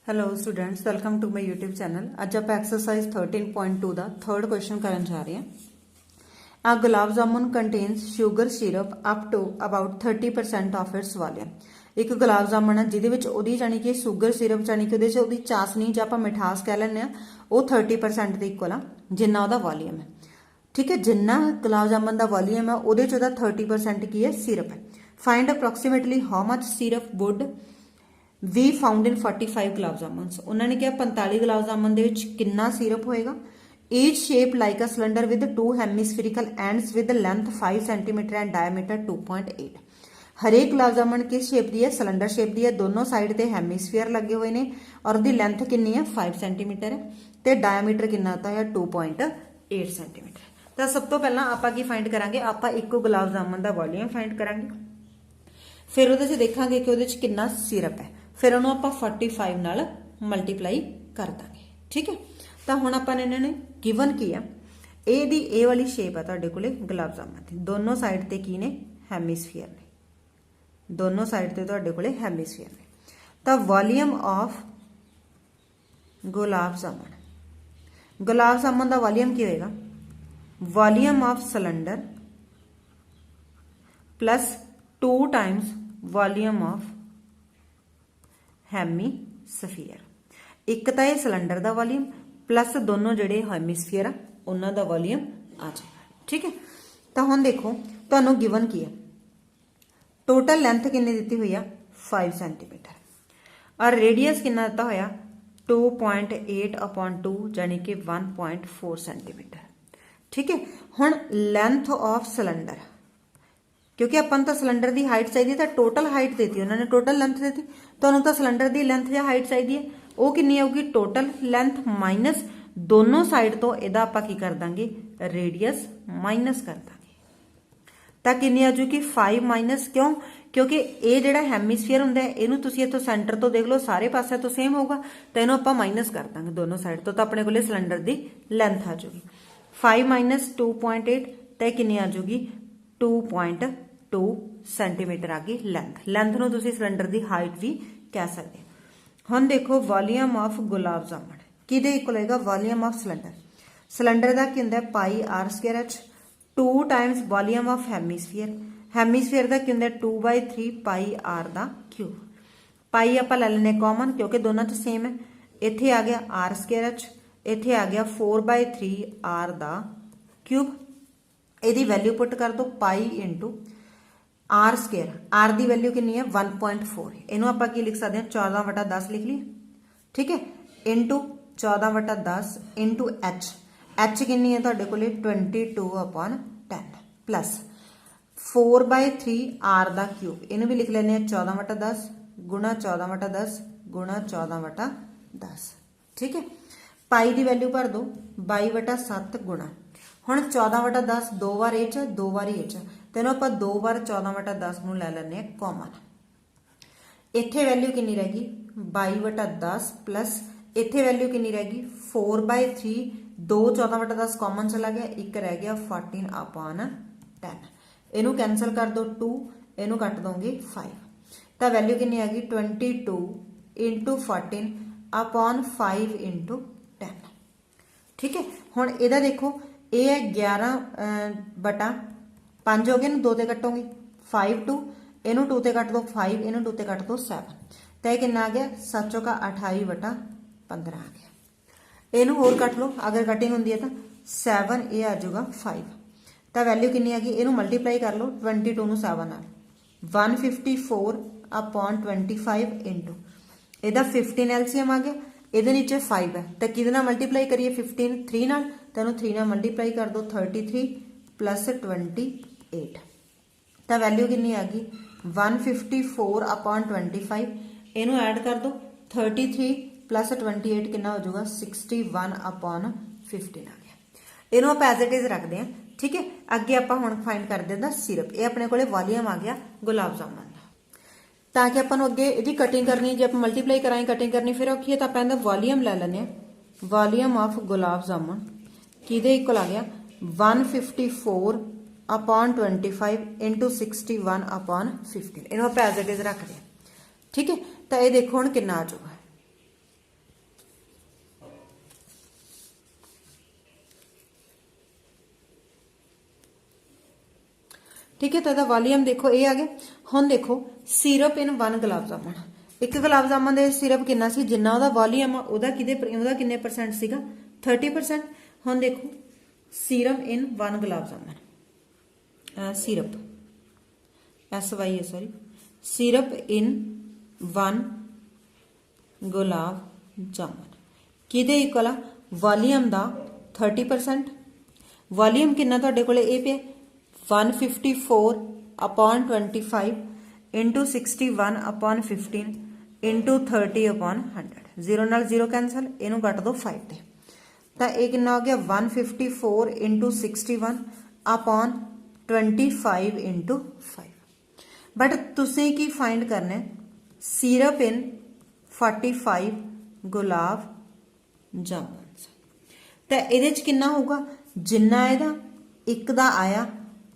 Hello students, welcome to my YouTube channel. अज आप exercise 13.2 का थर्ड क्वेश्चन करन जा रहे हैं। आ gulab jamun contains sugar syrup up to about 30% of its volume. एक गुलाब जामुन है जिहदे ओहदी जानी कि शुगर सिरप जानी कि ओहदी चासनी जो आप मिठास कह लैंदे आ वो 30% के इक्वल आ जिन्ना ओहदा वॉल्यूम है। ठीक है, जिन्ना गुलाब जामुन का वॉल्यूम है वो 30% की है सिरप है। Find approximately how much syrup would we found in 45 gulab jamuns. उन्होंने कहा 45 गुलाब जामुन के कितना सिरप होएगा। Each shape like a cylinder with 2 hemispherical ends with length 5 centimetre and diameter 2.8। हरेक गुलाब जामुन किस शेप की है? सिलेंडर शेप की है। दोनों साइड से हेमिस्फीयर लगे हुए हैं और उसकी लेंथ कितनी है? 5 सेंटीमीटर है तो डायमीटर कितना होता है? 2.8 सेंटीमीटर। तो सब तो पहला आप फाइंड करांगे, आप एक गुलाब जामुन का वॉल्यूम फाइंड करांगे, फिर वो देखा कि वो कितना सिरप है, फिर उन्होंने आप 45 नाल मल्टीप्लाई कर देंगे। ठीक है, तो हुण आपां ने इन्होंने गिवन की है ए दी ए वाली शेप है तुहाडे कोले गुलाब जामुन की, दोनों साइड ते की ने? हैमिस्फीयर ने, दोनों साइड ते तुहाडे कोले हैमिस्फीयर ने। तो वॉल्यूम ऑफ गुलाब जामुन का वॉल्यूम की होएगा? Volume of cylinder plus 2 times volume of hemisphere. एक तो यह सिलेंडर का वॉल्यूम प्लस दोनों जोड़े हैमीस्फीयर आ उन्हों वॉल्यूम आ जाएगा। ठीक है, तो हुण देखो तुहानूं गिवन की है टोटल लेंथ कितनी दी हुई है? 5 सेंटीमीटर और रेडियस कितना दिता होया? 2.8/2 यानी कि 1.4 सेंटीमीटर। ठीक है, हुण लेंथ ऑफ सिलेंडर, क्योंकि अपन तो सिलेंडर की हाइट चाहिए तो टोटल हाइट देती उन्होंने, टोटल लेंथ देती। तो सिलेंडर की लेंथ या हाइट चाहिए वो कितनी आऊगी? टोटल लेंथ माइनस दोनों साइड तो यदा आप की कर देंगे रेडियस माइनस कर देंगे तो कितनी आजूगी? 5 माइनस। क्यों? क्योंकि ये जो हैमिस्फीयर होंगे इनू तुसीं इत्थों सेंटर तो देख लो, सारे पासे तो सेम होगा तो इन्हों आप माइनस कर देंगे दोनों साइड तो अपने को सिलेंडर की लेंथ आ जाएगी 5 माइनस 2.8 तो कितनी आ जाएगी? 2.2 सेंटीमीटर आ गई लेंथ। लेंथ नूं तुसीं सिलेंडर की हाइट भी कह सकते हैं। हुण देखो वॉल्यूम ऑफ गुलाब जामुन किहदे इक्वल होएगा? वॉल्यूम ऑफ सिलेंडर, सिलेंडर का की हुंदा है πr²h 2 टाइम्स वॉल्यूम ऑफ हैमिस्फीयर का की हुंदा 2/3 πr का क्यूब। पाई आप लै लैंदे कॉमन क्योंकि दोनों तो सेम है। इत्थे आ गया r²h, इत्थे आ गया 4/3 r का क्यूब। यदी वैल्यू पुट कर दो पाई इंटू r²। r की वैल्यू कितनी है? 1.4। इनू आप लिख सकते हैं 14/10 लिख लिया। ठीक है, इंटू 14/10 इंटू एच कितनी है तुहाडे कोले? 22/10 प्लस 4/3 r का क्यूब। इनू भी लिख लेने 14/10 गुणा 14/10 गुणा 14/10। ठीक है, पाई की वैल्यू भर दो 22/7 गुणा। हुण 14/10 दो बार एच है, दो बार एच है, तेनों आप दो बार 14/10 नूं लै लैंदे आ कॉमन। इत्थे वैल्यू कितनी रहेगी? 22/10 प्लस इत्थे वैल्यू कितनी रहेगी? 4/3। 2 14/10 कॉमन चला गया, एक रह गया 14/10। इनू कैंसल कर दो 2, इनू कट दोगे 5 तो वैल्यू कितनी आ गई? 22 इंटू 14/5 इंटू 10। ठीक है, हुण इहदा देखो ये है 11/5 हो गए ना, 2 ते कटोगे 5 2, इनू 2 ते कट दो 5, इनू 2 ते कट दो 7 तो यह कितना आ गया? 7 का 28/15 आ गया। इनू होर कट लो, अगर कटिंग होंगी है तो 7 ये आ जाऊगा 5 तो वैल्यू कितनी आ गई? इनू मल्टीप्लाई कर लो 22 नूं 7 नाल 154/25 इंटू इहदा 15 एलसीएम आ गया, इहदे नीचे 5 है तो किहदे नाल मल्टीप्लाई करिए? 15 3 नाल, तो 3 नाल मल्टीप्लाई कर दो 33 प्लस 28 तो वैल्यू कितनी आ गई? 154/25। इनू ऐड कर दो 33 प्लस 28 कितना हो जाएगा? 61/15 आ गया। इनू आप एज इट इज रखते हैं। ठीक है, अगे आप हुण फाइंड कर देंगे सिरप। ये अपने को वॉल्यूम आ गया गुलाब जामुन का, ताकि अपन अगे यदि कटिंग करनी, जो आप मल्टीप्लाई कराएं कटिंग करनी फिर औखी है तो आप वॉल्यूम लै लें। वॉल्यूम ऑफ गुलाब जामुन किहदे इक्वल आ गया? 154/25 इंटू 61/15। इन्हों आप एज इट इज रखते हैं। ठीक है, तो ये देखो हुण कितना आ जाऊगा? ठीक है। तो ਇਹਦਾ वॉल्यूम देखो ये आ गया। ਹੁਣ देखो सिरप इन 1 गुलाब जामुन, एक गुलाब जामुन ਦੇ सिरप कितना सी जिन्ना ਉਹਦਾ वॉल्यूम ਉਹਦਾ किन्ने परसेंट ਸੀਗਾ 30%। ਹੁਣ देखो syrup in 1 gulab jamun, syrup SY sorry syrup in 1 gulab jamun किहदे इक्वल आ वॉल्यूम दा 30%। वॉल्यूम कितना तुहाडे कोले ये पे 154/25 इंटू 61/15 इंटू 30/100, 0 नाल 0 कैंसल, इनू कट दो 5 ते, तो ये कितना हो गया 154 इंटू 61/25 इंटू 5। बट तुसीं की फाइंड करना है सिरप इन 45 गुलाब जामुन, तो ये कितना होगा जिन्ना ਇਹਦਾ एक दा आया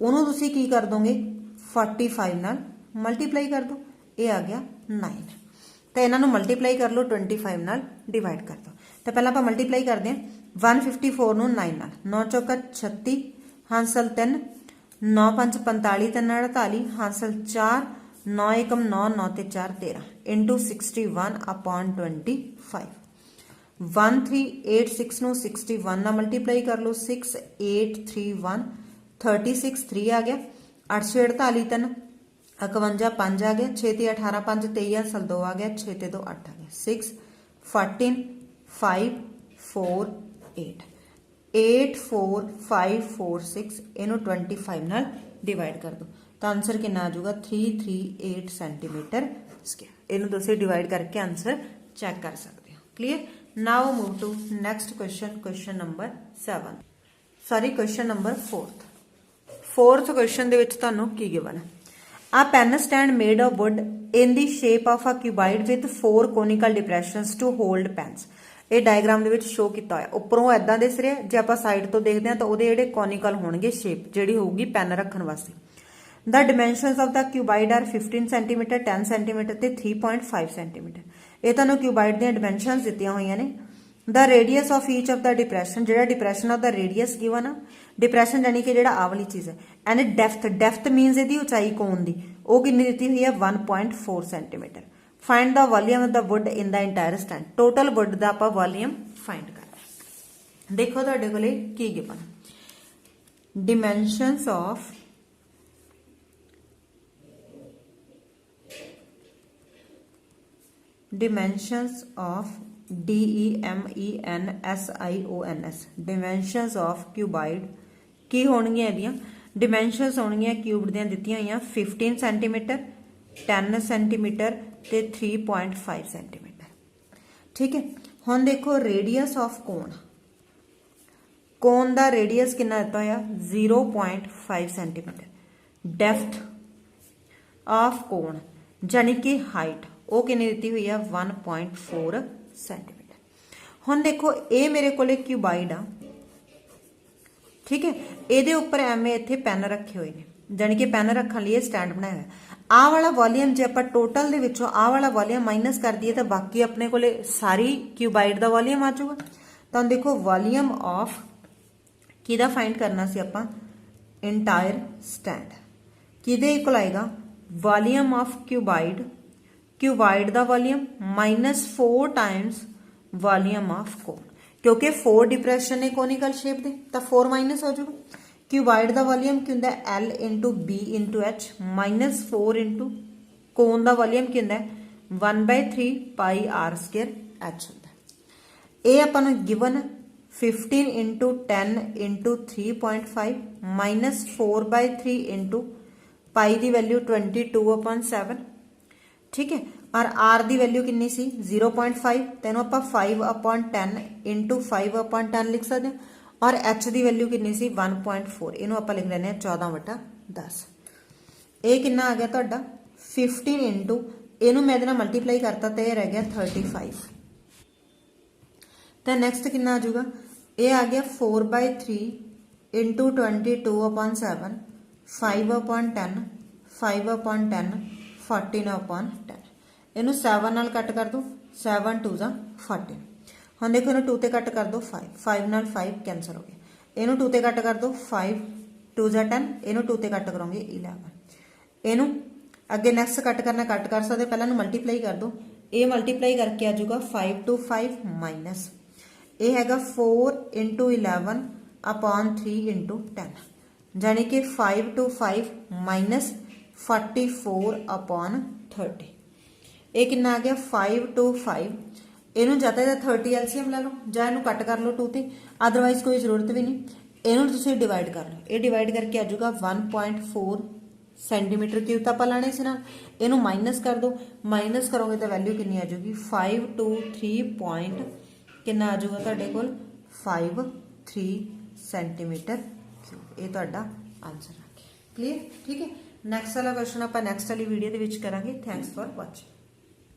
ਉਹਨੂੰ ਤੁਸੀਂ ਕੀ कर दोगे 45 ਨਾਲ मल्टीप्लाई कर दो, ये आ गया 9। तो इन्हों मल्टीप्लाई कर लो 25 ਨਾਲ डिवाइड कर दो। तो पहले आप मल्टीप्लाई करते हैं 154 ਨੂੰ 9 ਨਾਲ, 9 ਚੌਕਾ 36 हांसल 3, 9 5 45 3 48 हांसल 4, 9 एकम 9 9 ते 4 13 इंटू 61/25। 1386 ਨੂੰ 61 ਨਾਲ मल्टीप्लाई कर लो 6831 36 3 आ गया, 848 3 51 5 आ गया, 6 ते 18 5 23 हांसल 2 आ गया, 6 ते 2 8 आ गया, 6 14 5 4 8 8 4 5 4 6 इनू 25 नाल डिवाइड कर दो, तो आंसर कितना आ जाऊगा 338 सेंटीमीटर स्क्वायर। इनू तुसीं डिवाइड करके आंसर चेक कर सकते हो। Clear. Now move to next question, question number 7 sorry question number 4th question दे विच तुहानूं की गिवन है a pen stand made of wood in the shape of a cuboid with 4 conical depressions to hold pens. ये diagram दे विच show किया होया, उपरों इदां दिस रहा, जे आपां साइड तो देखते हैं तो उहदे जिहड़े कोनिकल होणगे शेप जिहड़ी होगी पेन रखण वास्ते। The dimensions of the cuboid are 15 centimetre 10 centimetre ते 3.5 सेंटीमीटर। ये तुहानूं क्यूबाइड दी डिमेंशनस दित्तियां होईयां ने। The radius of each of the depression, जिहड़ा depression of the radius given आ, डिप्रैशन यानी कि जिहड़ा आ वाली चीज़ है, एंड डेप्थ मीनस इहदी उचाई कोण दी वो कितनी दी हुई है 1.4 centimetre. Find the volume of the wood in the entire stand, total wood का आप वॉल्यूम फाइंड करना। देखो तुहाडे कोले की given dimensions of DEMENSIONS dimensions of cuboid की होणगियां इहदियां डिमेंशनस होणगियां क्यूब दियां दित्तियां होईयां 15 सेंटीमीटर 10 सेंटीमीटर ते 3.5 सेंटीमीटर। ठीक है। हुण देखो रेडियस ऑफ कोण, कोण दा रेडियस कितना दिता होया 0.5 सेंटीमीटर। डेप्थ ऑफ कोण यानी कि हाइट वो कितनी दी हुई है 1.4 सेंटीमीटर। हुण देखो ये मेरे कोले क्यूबाइड आ, ठीक है, ये उपर एवें इत्थे पेन रखे हुए हैं, जानी कि पेन रखने लिए स्टैंड बनाया है। आ वाला वॉल्यूम जे आप टोटल दे विचों आ वाला वॉल्यूम माइनस कर दिए तो बाकी अपने कोले सारी क्यूबाइड का वॉल्यूम आ जाऊगा। तो देखो वॉल्यूम ऑफ किहदा फाइंड करना सी आपां इंटायर स्टैंड, किहदे इक्वल आएगा वॉल्यूम ऑफ क्यूबाइड, क्यूबाइड का वॉल्यूम -4 टाइम्स वॉल्यूम ऑफ कोण, क्योंकि 4 डिप्रैशन ने कोनिकल शेप दे तो 4 माइनस हो जाएगा। क्यूबाइड का वॉल्यूम की होंदा L into B into H -4 into कोण का वॉल्यूम की होंदा 1/3 पाई R स्क्वायर H होंदा। ये आपां नूं given 15 into 10 into 3.5 -4/3 into pi की वैल्यू 22/7। ठीक है। और R की वैल्यू कितनी सी 0.5, तेनों आप 5/10 इंटू 5/10 लिख सकते हैं। और H की वैल्यू कितनी सी 1.4, इनू आप लिख लेने 14/10। ये कितना आ गया तुहाडा 15 इंटू इनू मैं इहदे नाल मल्टीप्लाई करता तो यह रह गया 35। तो नैक्सट कितना आ जाऊगा, ये आ गया 4/3 इंटू 22/7 5/10 5/10 14/10। इनू 7 नाल कट कर दो, 7 2 जा 14। हम देखो इन्हू 2 ते कट कर दो 5, 5 नाल 5 कैंसल हो गया। इनू 2 ते कट कर दो 5 2 जा 10, इनू 2 ते कट करोगे 11, इनू अगे नैक्सट कट करना कट कर सकते, पहले नू मल्टीप्लाई कर दो, ये मल्टीप्लाई करके आ जाऊगा 5 to 5 माइनस ये हैगा 4 into 11 अपॉन 3 into 10, जानी कि 5 to 5 माइनस 44 अपॉन 30, ये कितना आ गया 5 to 5, इनू जाता है 30 एलसीएम ला लो, ਜਾਂ ਇਹਨੂੰ ਕੱਟ ਕਰ ਲਓ 2 ਤੇ, अदरवाइज कोई जरूरत भी नहीं, ਇਹਨੂੰ ਤੁਸੀਂ डिवाइड कर लो, ये डिवाइड करके आ जाऊगा 1.4 सेंटीमीटर क्यूब तो आप लाने से ना, इनू माइनस कर दो, माइनस करोगे तो वैल्यू कितनी आ जाएगी 523 पॉइंट कितना आ जाऊगा ਤੁਹਾਡੇ ਕੋਲ 53 सेंटीमीटर क्यूब, ये ਤੁਹਾਡਾ आंसर आ गया। क्लीयर, ठीक है। नैक्सट वाला क्वेश्चन आप नैक्सट वाली वीडियो के विच करांगे। Thanks for watching.